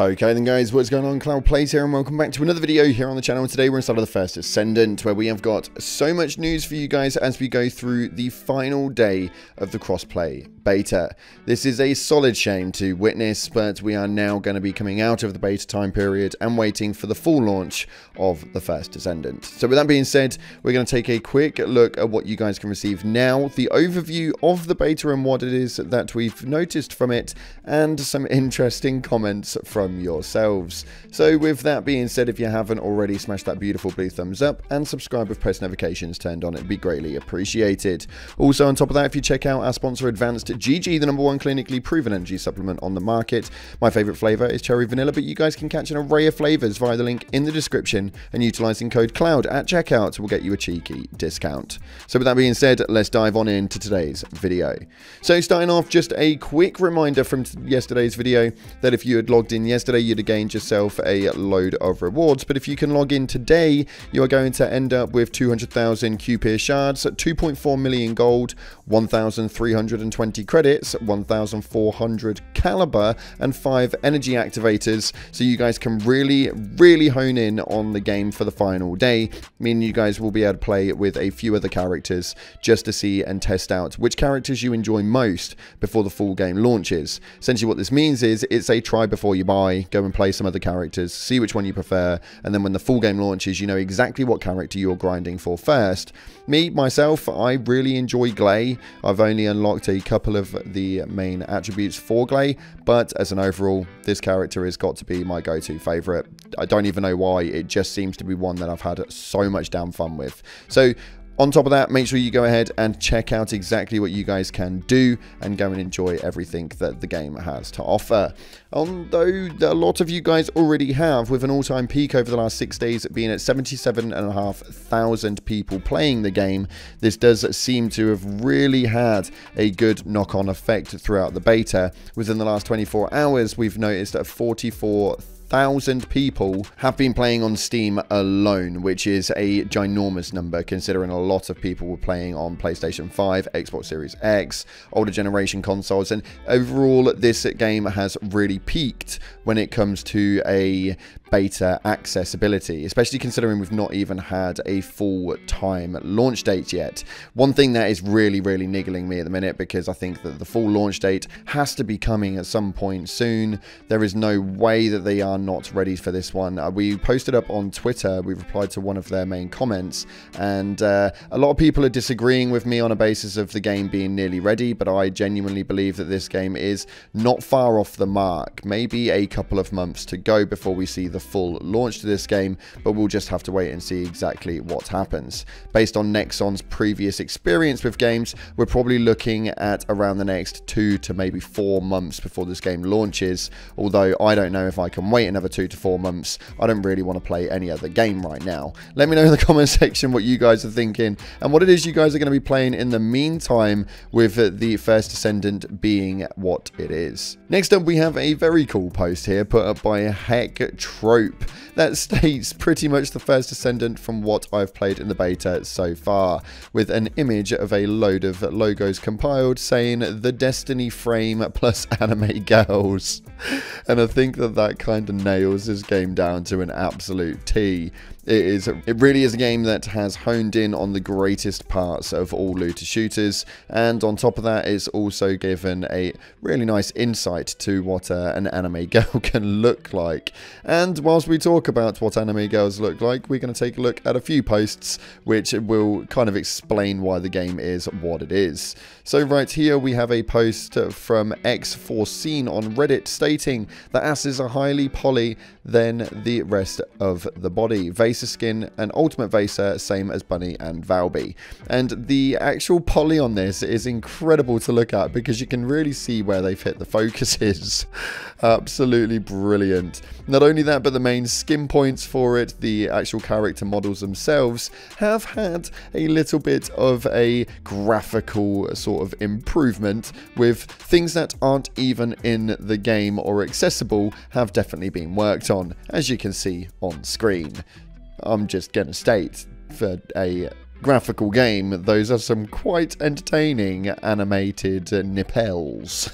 Okay then guys, what's going on? Cloud Plays here and welcome back to another video here on the channel. Today we're inside of the first Descendant, where we have got so much news for you guys as we go through the final day of the crossplay beta. This is a solid shame to witness, but we are now going to be coming out of the beta time period and waiting for the full launch of the first Descendant. So with that being said, we're going to take a quick look at what you guys can receive now, the overview of the beta and what it is that we've noticed from it, and some interesting comments from yourselves. So with that being said, if you haven't already, smash that beautiful blue thumbs up and subscribe with press notifications turned on. It'd be greatly appreciated. Also on top of that, if you check out our sponsor Advanced GG, the #1 clinically proven energy supplement on the market. My favorite flavor is cherry vanilla, but you guys can catch an array of flavors via the link in the description, and utilizing code CLOUD at checkout will get you a cheeky discount. So with that being said, let's dive on into today's video. So starting off, just a quick reminder from yesterday's video that if you had logged in yesterday, you'd have gained yourself a load of rewards, but if you can log in today, you are going to end up with 200,000 QP shards, 2.4 million gold, 1,320 credits, 1,400 caliber, and 5 energy activators, so you guys can really hone in on the game for the final day, meaning you guys will be able to play with a few other characters just to see and test out which characters you enjoy most before the full game launches. Essentially what this means is it's a try before you buy, go and play some other characters, see which one you prefer, and then when the full game launches, you know exactly what character you're grinding for first. Myself, I really enjoy Glay. I've only unlocked a couple of the main attributes for Glay, but as an overall, this character has got to be my go-to favorite. I don't even know why, it just seems to be one that I've had so much damn fun with. So on top of that, make sure you go ahead and check out exactly what you guys can do and go and enjoy everything that the game has to offer. Although a lot of you guys already have, with an all-time peak over the last 6 days being at 77,500 people playing the game, this does seem to have really had a good knock-on effect throughout the beta. Within the last 24 hours, we've noticed that 44,000 people have been playing on Steam alone, which is a ginormous number considering a lot of people were playing on PlayStation 5, Xbox Series X, older generation consoles, and overall this game has really peaked when it comes to a beta accessibility, especially considering we've not even had a full-time launch date yet. One thing that is really niggling me at the minute, because I think that the full launch date has to be coming at some point soon. There is no way that they are not ready for this one. We posted up on Twitter, we replied to one of their main comments, and a lot of people are disagreeing with me on a basis of the game being nearly ready, but I genuinely believe that this game is not far off the mark. Maybe a couple of months to go before we see the full launch to this game, but we'll just have to wait and see exactly what happens. Based on Nexon's previous experience with games, we're probably looking at around the next 2 to maybe 4 months before this game launches, although I don't know if I can wait another 2 to 4 months. I don't really want to play any other game right now. Let me know in the comment section what you guys are thinking and what it is you guys are going to be playing in the meantime, with the first Descendant being what it is. Next up, we have a very cool post here put up by Heck Trope that states pretty much the first Descendant from what I've played in the beta so far, with an image of a load of logos compiled saying the Destiny frame plus anime girls. And I think that that kind of nails this game down to an absolute T. It really is a game that has honed in on the greatest parts of all looter shooters, and on top of that, it's also given a really nice insight to what an anime girl can look like. And whilst we talk about what anime girls look like, we're going to take a look at a few posts which will kind of explain why the game is what it is. So right here we have a post from X4Scene on Reddit stating that asses are highly poly than the rest of the body. Vaser skin and ultimate Vaser, same as Bunny and Valby. And the actual poly on this is incredible to look at because you can really see where they've hit the focuses. Absolutely brilliant. Not only that, but the main skin points for it, the actual character models themselves, have had a little bit of a graphical sort of improvement, with things that aren't even in the game or accessible have definitely been worked on, as you can see on screen. I'm just going to state, for a graphical game, those are some quite entertaining animated nipples.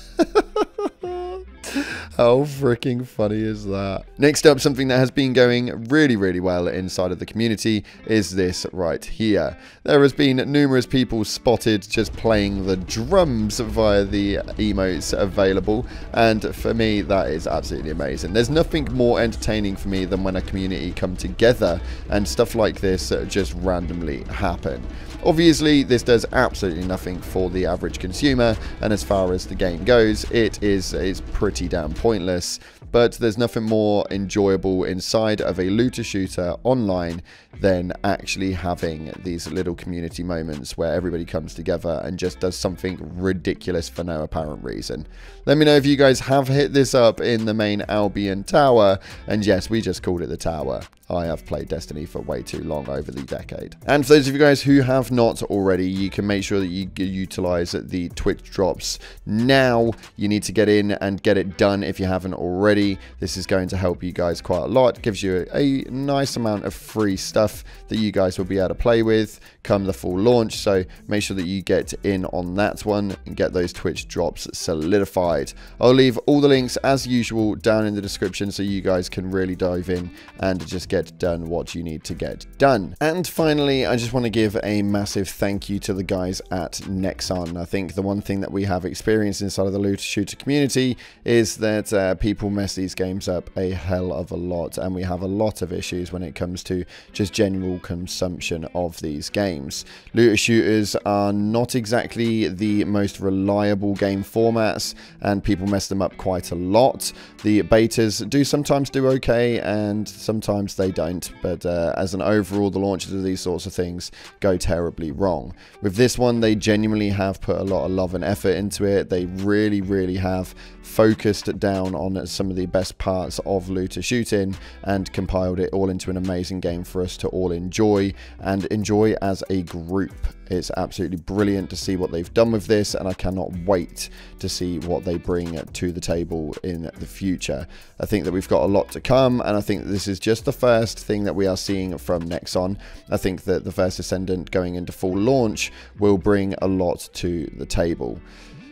How freaking funny is that? Next up, something that has been going really well inside of the community is this right here. There has been numerous people spotted just playing the drums via the emotes available, and for me that is absolutely amazing. There's nothing more entertaining for me than when a community come together and stuff like this just randomly happen. Obviously, this does absolutely nothing for the average consumer, and as far as the game goes, it's pretty damn pointless. But there's nothing more enjoyable inside of a looter shooter online than actually having these little community moments where everybody comes together and just does something ridiculous for no apparent reason. Let me know if you guys have hit this up in the main Albion Tower, and yes, we just called it the Tower. I have played Destiny for way too long over the decade. And for those of you guys who have not already, you can make sure that you utilize the Twitch drops now. You need to get in and get it done if you haven't already. This is going to help you guys quite a lot. It gives you a nice amount of free stuff that you guys will be able to play with come the full launch. So make sure that you get in on that one and get those Twitch drops solidified. I'll leave all the links as usual down in the description so you guys can really dive in and just get done what you need to get done. And finally, I just want to give a massive thank you to the guys at Nexon. I think the one thing that we have experienced inside of the looter shooter community is that people mess these games up a hell of a lot, and we have a lot of issues when it comes to just general consumption of these games. Looter shooters are not exactly the most reliable game formats, and people mess them up quite a lot. The betas do sometimes do okay, and sometimes they don't, but as an overall, the launches of these sorts of things go terribly wrong. With this one, they genuinely have put a lot of love and effort into it. They really have focused down on some of the best parts of looter shooting and compiled it all into an amazing game for us to all enjoy and enjoy as a group. It's absolutely brilliant to see what they've done with this, and I cannot wait to see what they bring to the table in the future. I think that we've got a lot to come, and I think that this is just the first thing that we are seeing from Nexon. I think that the first Descendant going into full launch will bring a lot to the table.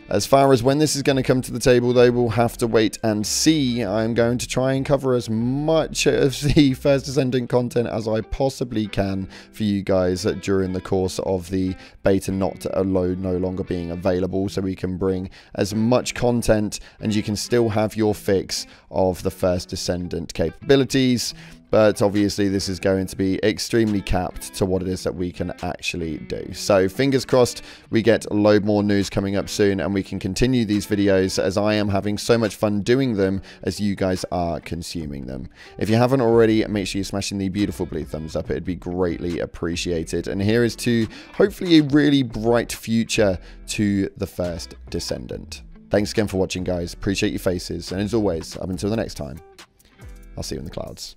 As far as when this is going to come to the table, though, we'll have to wait and see. I'm going to try and cover as much of the first Descendant content as I possibly can for you guys during the course of the beta no longer being available, so we can bring as much content and you can still have your fix of the first Descendant capabilities. But obviously this is going to be extremely capped to what it is that we can actually do. So fingers crossed we get a load more news coming up soon, and we can continue these videos as I am having so much fun doing them as you guys are consuming them. If you haven't already, make sure you're smashing the beautiful blue thumbs up. It'd be greatly appreciated. And here is to hopefully a really bright future to the first Descendant. Thanks again for watching, guys. Appreciate your faces. And as always, up until the next time, I'll see you in the clouds.